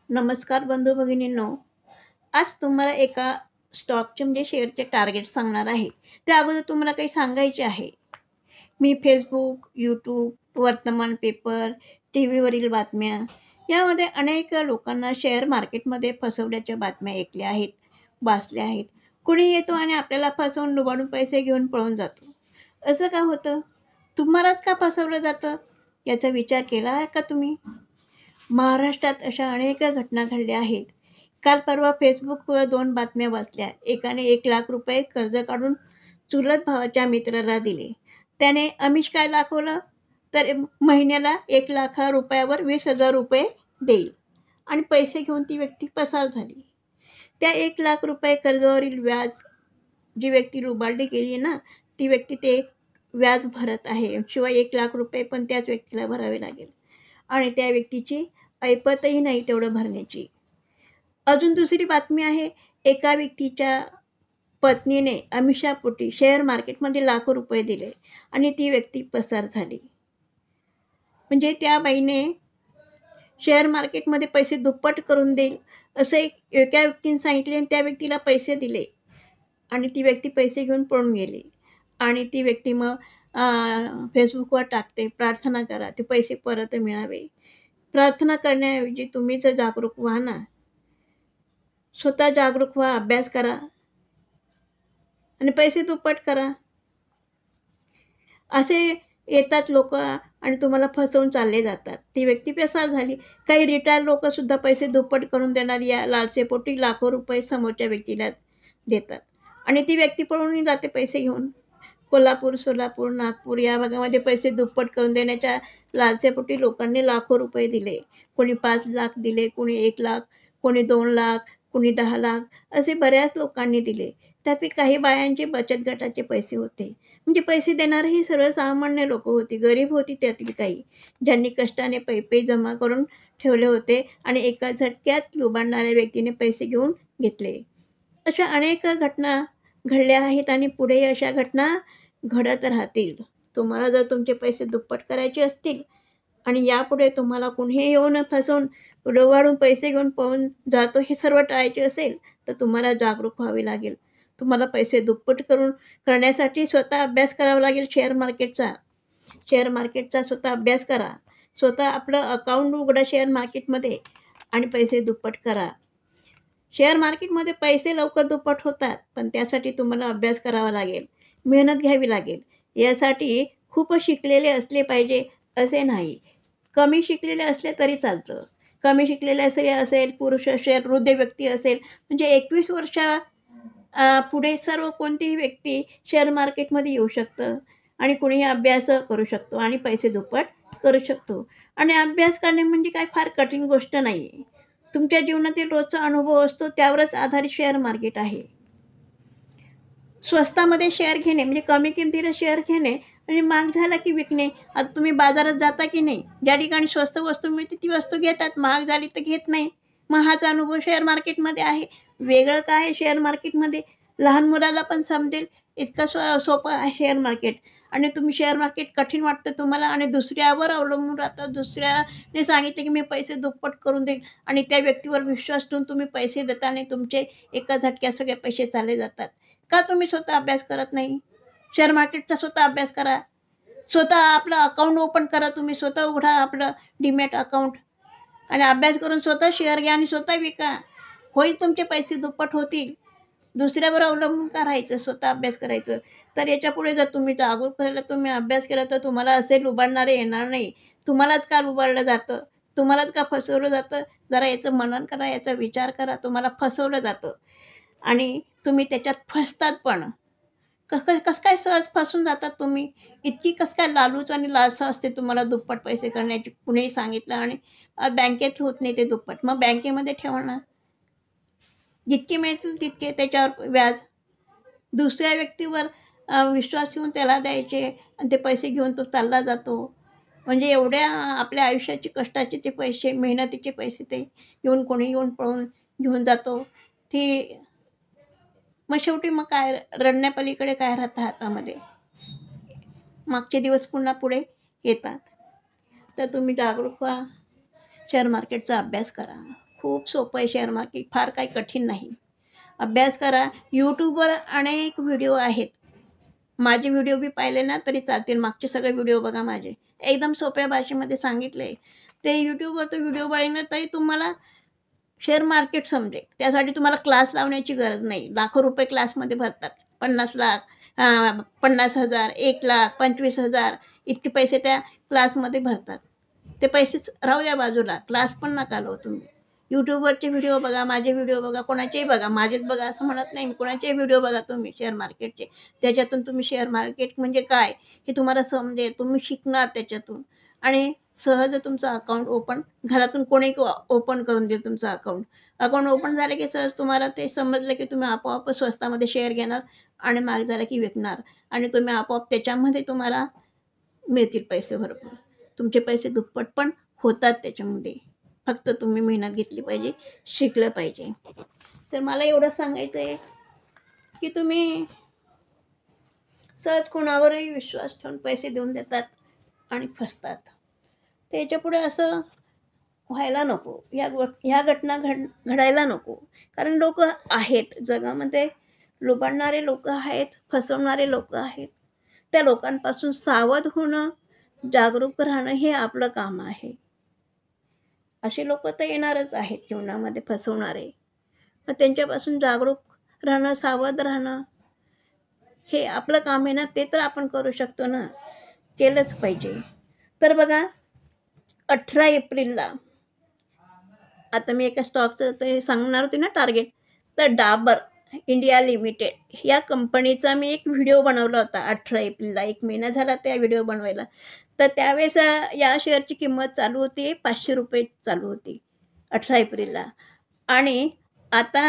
नमस्कार बंधू भगिनींनो. आज तुम्हाला एका स्टॉकचे म्हणजे शेअरचे टार्गेट सांगणार आहे. त्या अगोदर तुम्हाला काही सांगायचे आहे. मी फेसबुक, यूट्यूब, वर्तमानपेपर, टी व्हीवरील बातम्या यामध्ये अनेक लोकांना शेअर मार्केटमध्ये फसवल्याच्या बातम्या ऐकल्या आहेत, वाचल्या आहेत. कुणी येतो आणि आपल्याला फसवून लुबाडून पैसे घेऊन पळून जातो. असं का होतं? तुम्हालाच का फसवलं जातं? याचा विचार केला आहे का तुम्ही? महाराष्ट्रात अशा अनेक घटना घडल्या आहेत. काल परवा फेसबुकवर 2 बातम्या वाचल्या. एकाने ₹1,00,000 कर्ज काढून चुलत भावाच्या मित्राला दिले. त्याने आमिष काय दाखवलं, तर महिन्याला ₹1,00,000 ₹20,000 देईल आणि पैसे घेऊन ती व्यक्ती पसार झाली. त्या ₹1,00,000 कर्जावरील व्याज जी व्यक्ती लुबाडली गेली ना, ती व्यक्ती ते व्याज भरत आहे. शिवाय ₹1,00,000 पण त्याच व्यक्तीला भरावे लागेल आणि त्या व्यक्तीची ऐपतही नाही तेवढं भरण्याची. अजून दुसरी बातमी आहे. एका व्यक्तीच्या पत्नीने आमिषापोटी शेअर मार्केटमध्ये लाखो रुपये दिले आणि ती व्यक्ती पसार झाली. म्हणजे त्या बाईने शेअर मार्केटमध्ये पैसे दुप्पट करून देईल असं एका व्यक्तीने सांगितले आणि त्या व्यक्तीला पैसे दिले आणि ती व्यक्ती पैसे घेऊन पळून गेली आणि ती व्यक्ती मग फेसबुकवर टाकते, प्रार्थना करा ते पैसे परत मिळावे. प्रार्थना करण्याऐवजी तुम्ही जर जागरूक व्हा ना. स्वतः जागरूक व्हा, अभ्यास करा आणि पैसे दुप्पट करा. असे येतात लोक आणि तुम्हाला फसवून चालले जातात. ती व्यक्ती पसार झाली. काही रिटायर लोकंसुद्धा पैसे दुप्पट करून देणार या लालसेपोटी लाखो रुपये समोरच्या व्यक्तीला देतात आणि ती व्यक्ती पळून जाते पैसे घेऊन. कोल्हापूर, सोलापूर, नागपूर या भागामध्ये पैसे दुप्पट करून देण्याच्या लालसेपोटी लोकांनी लाखो रुपये दिले. कोणी 5 लाख दिले, कोणी 1 लाख, कोणी 2 लाख, कोणी 10 लाख असे बऱ्याच लोकांनी दिले. त्यातले काही बायांचे बचत गटाचे पैसे होते. म्हणजे पैसे देणारेही सर्वसामान्य लोकं होती, गरीब होती त्यातील काही, ज्यांनी कष्टाने पै जमा करून ठेवले होते आणि एका झटक्यात लुबाडणाऱ्या व्यक्तीने पैसे घेऊन घेतले. अशा अनेक घटना घडल्या आहेत आणि पुढेही अशा घटना घडत राहतील. तुम्हाला जर तुमचे पैसे दुप्पट करायचे असतील आणि यापुढे तुम्हाला कुणीही येऊन फसवून लुबाडून पैसे घेऊन पळून जातो हे सर्व टाळायचे असेल तर तुम्हाला जागरूक व्हावे लागेल. तुम्हाला पैसे दुप्पट करण्यासाठी स्वतः अभ्यास करावा लागेल शेअर मार्केटचा स्वतः अभ्यास करा. स्वतः आपलं अकाउंट उघडा शेअर मार्केटमध्ये आणि पैसे दुप्पट करा. शेअर मार्केटमध्ये पैसे लवकर दुप्पट होतात, पण त्यासाठी तुम्हाला अभ्यास करावा लागेल, मेहनत घ्यावी लागेल. यासाठी खूप शिकलेले असले पाहिजे असे नाही. कमी शिकलेले असले तरी चालतं. कमी शिकलेले स्त्री असेल, पुरुष असेल, वृद्ध व्यक्ती असेल, म्हणजे 21 वर्षा पुढे सर्व कोणतीही व्यक्ती शेअर मार्केटमध्ये येऊ शकतं आणि कुणीही अभ्यास करू शकतो आणि पैसे दुप्पट करू शकतो. आणि अभ्यास करणे म्हणजे काय फार कठीण गोष्ट नाही आहे. तुमच्या जीवनातील रोजचा अनुभव असतो त्यावरच आधारित शेअर मार्केट आहे. स्वस्तामध्ये शेअर घेणे म्हणजे कमी किमतीला शेअर घेणे आणि महाग झाला की विकणे. आता तुम्ही बाजारात जाता की नाही, ज्या ठिकाणी स्वस्त वस्तू मिळते ती वस्तू घेतात, महाग झाली तर घेत नाही. मग हाच अनुभव शेअर मार्केटमध्ये आहे. वेगळं काय आहे शेअर मार्केटमध्ये, लहान मुलाला पण समजेल इतकं सोपं आहे शेअर मार्केट. आणि तुम्ही शेअर मार्केट कठीण वाटतं तुम्हाला आणि दुसऱ्यावर अवलंबून राहतं. दुसऱ्याने सांगितले की मी पैसे दुप्पट करून देईन आणि त्या व्यक्तीवर विश्वास ठेवून तुम्ही पैसे देता आणि तुमचे एका झटक्यात सगळे पैसे चालले जातात. का तुम्ही स्वतः अभ्यास करत नाही? शेअर मार्केटचा स्वतः अभ्यास करा. स्वतः आपलं अकाउंट ओपन करा. तुम्ही स्वतः उघडा आपलं डीमॅट अकाउंट आणि अभ्यास करून स्वतः शेअर घ्या आणि स्वतः विका. होईल तुमचे पैसे दुप्पट होतील. दुसऱ्यावर अवलंबून का राहायचं, स्वतः अभ्यास करायचं. तर याच्यापुढे जर तुम्ही जागरूक राहिला, तुम्ही अभ्यास केला तर तुम्हाला असे लुबाडणारे येणार नाही. तुम्हालाच का लुबाडलं जातं, तुम्हालाच का फसवलं जातं, जरा याचं मनन करा, याचा विचार करा. तुम्हाला फसवलं जातं आणि तुम्ही त्याच्यात फसतात पण. कसं काय सहज फसून जातात तुम्ही? इतकी कसं काय लालूच आणि लालसा असते तुम्हाला दुप्पट पैसे करण्याची. कुणीही सांगितलं आणि बँकेत होत नाही ते दुप्पट. मग बँकेमध्ये ठेवा ना. जितके मिळतील तितके त्याच्यावर व्याज. दुसऱ्या व्यक्तीवर विश्वास ठेवून त्याला द्यायचे आणि ते पैसे घेऊन तो चालला जातो. म्हणजे एवढ्या आपल्या आयुष्याचे कष्टाचे ते पैसे, मेहनतीचे पैसे ते कोणी येऊन पळून घेऊन जातो. ती मग शेवटी मग काय रडण्यापलीकडे काय राहतं हातामध्ये. मागचे दिवस पुन्हा पुढे येतात. तर तुम्ही जागरूक व्हा, शेअर मार्केटचा अभ्यास करा. खूप सोपं आहे शेअर मार्केट, फार काही कठीण नाही. अभ्यास करा. यूट्यूबवर अनेक व्हिडिओ आहेत. माझे व्हिडिओ बी पाहिले ना तरी चालतील. मागचे सगळे व्हिडिओ बघा माझे. एकदम सोप्या भाषेमध्ये सांगितलं आहे. ते यूट्यूबवर तो व्हिडिओ बघितला तरी तुम्हाला शेअर मार्केट समजेल. त्यासाठी तुम्हाला क्लास लावण्याची गरज नाही. लाखो रुपये क्लासमध्ये भरतात. 50 लाख, 50,000, 1 लाख, 25,000 इतके पैसे त्या क्लासमध्ये भरतात. ते पैसे राहू द्या बाजूला. क्लास पण नका लावू तुम्ही. यूट्यूबवरचे व्हिडिओ बघा, माझे व्हिडिओ बघा, कोणाचेही बघा. माझेच बघा असं म्हणत नाही मी. कोणाचेही व्हिडिओ बघा तुम्ही शेअर मार्केटचे. त्याच्यातून तुम्ही शेअर मार्केट म्हणजे काय हे तुम्हाला समजेल. तुम्ही शिकणार त्याच्यातून आणि सहज तुमचं अकाउंट ओपन घरातून कोणी ओपन करून देईल तुमचं अकाउंट. अकाउंट ओपन झालं की सहज तुम्हाला ते समजलं की तुम्ही आपोआप स्वस्तामध्ये शेअर घेणार आणि महाग झालं की विकणार आणि तुम्ही आपोआप त्याच्यामध्ये तुम्हाला मिळतील पैसे भरपूर. तुमचे पैसे दुप्पट पण होतात त्याच्यामध्ये. फक्त तुम्ही मेहनत घेतली पाहिजे, शिकलं पाहिजे. तर मला एवढं सांगायचं आहे की तुम्ही सहज कोणावरही विश्वास ठेवून पैसे देऊन देतात आणि फसतात. त्याच्यापुढे असं व्हायला नको. ह्या घटना घडायला नको. कारण लोक आहेत जगामध्ये, लुबाडणारे लोक आहेत, फसवणारे लोक आहेत. त्या लोकांपासून सावध होणं, जागरूक राहणं हे आपलं काम आहे. असे लोक तर येणारच आहेत जीवनामध्ये फसवणारे. मग त्यांच्यापासून जागरूक राहणं, सावध राहणं हे आपलं काम आहे ना. ते तर आपण करू शकतो ना, केलंच पाहिजे. तर बघा 18 एप्रिलला आता मी एका स्टॉकचं ते सांगणार होते ना टार्गेट. तर डाबर इंडिया लिमिटेड या कंपनीचा मी एक व्हिडिओ बनवला होता 18 एप्रिलला. 1 महिना झाला त्या व्हिडिओ बनवायला. तर त्यावेळेस या शेअरची किंमत चालू होती 500 रुपये चालू होती 18 एप्रिलला. आणि आता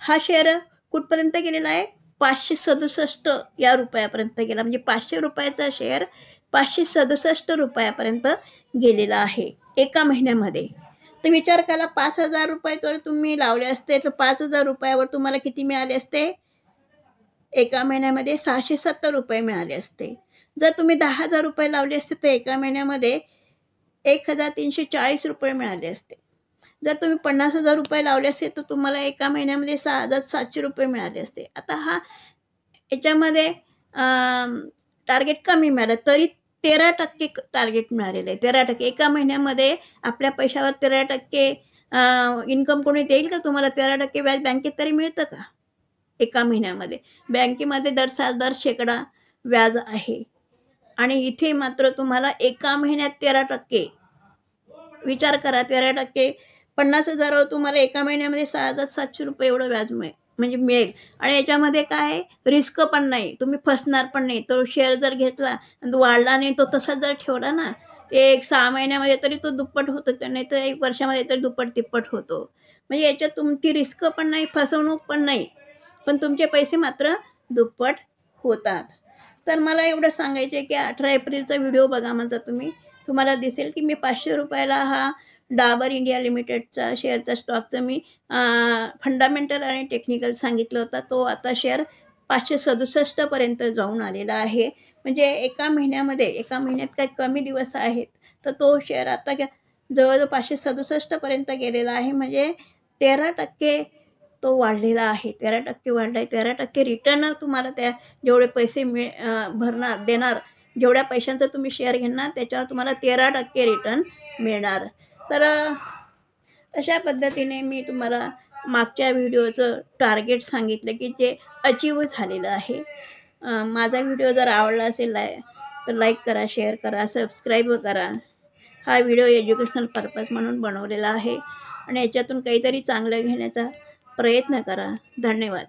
हा शेअर कुठपर्यंत गेलेला आहे 567 या रुपयापर्यंत गेला. म्हणजे 500 रुपयाचा शेअर 567 रुपयापर्यंत गेलेला आहे एका महिन्यामध्ये. तर विचार करा 5,000 रुपये तर तुम्ही लावले असते तर 5,000 रुपयावर तुम्हाला किती मिळाले असते. एका महिन्यामध्ये 670 रुपये मिळाले असते. जर तुम्ही 10,000 रुपये लावले असते तर एका महिन्यामध्ये 1,340 रुपये मिळाले असते. जर तुम्ही 50,000 रुपये लावले असते तर तुम्हाला एका महिन्यामध्ये 6,700 रुपये मिळाले असते. आता हा याच्यामध्ये टार्गेट कमी मिळालं तरी 13% टार्गेट मिळालेलं आहे. 13% एका महिन्यामध्ये आपल्या पैशावर 13% इन्कम कोणी देईल का तुम्हाला? 13% व्याज बँकेत तरी मिळतं का एका महिन्यामध्ये? बँकेमध्ये दर शेकडा व्याज आहे आणि इथे मात्र तुम्हाला एका महिन्यात 13%. विचार करा 13%. 50,000वर तुम्हाला एका महिन्यामध्ये 6,700 रुपये एवढं व्याज मिळेल. आणि याच्यामध्ये काय आहे, रिस्क पण नाही, तुम्ही फसणार पण नाही. तो शेअर जर घेतला आणि वाढला नाही तो तसाच जर ठेवला ना, ते 6 महिन्यामध्ये तरी तो दुप्पट होतो, नाही तर 1 वर्षामध्ये तरी दुप्पट तिप्पट होतो. म्हणजे याच्यात तुमची रिस्क पण नाही, फसवणूक पण नाही, पण तुमचे पैसे मात्र दुप्पट होतात. तर मला एवढं सांगायचं आहे की 18 एप्रिलचा व्हिडिओ बघा माझा तुम्ही. तुम्हाला दिसेल की मी 500 रुपयाला हा डाबर इंडिया लिमिटेडचा शेअरचा स्टॉकचं मी फंडामेंटल आणि टेक्निकल सांगितलं होतं. तो आता शेअर 567 पर्यंत जाऊन आलेला आहे. म्हणजे एका महिन्यात काही कमी दिवस आहेत तर तो शेअर आता जवळजवळ 567 पर्यंत गेलेला आहे. म्हणजे 13% तो वाढलेला आहे. 13% वाढला आहे. 13% रिटर्न तुम्हाला त्या जेवढे पैसे देणार, जेवढ्या पैशांचा तुम्ही शेअर घेणार त्याच्यावर तुम्हाला 13% रिटर्न मिळणार. तर अशा पद्धतीने मी तुम्हाला मागच्या व्हिडिओचं टार्गेट सांगितलं की जे अचीव झालेलं आहे. माझा व्हिडिओ जर आवडला असेल तर लाईक करा, शेअर करा, सबस्क्राईब करा. हा व्हिडिओ एज्युकेशनल पर्पज म्हणून बनवलेला आहे आणि याच्यातून काहीतरी चांगलं घेण्याचा प्रयत्न करा. धन्यवाद.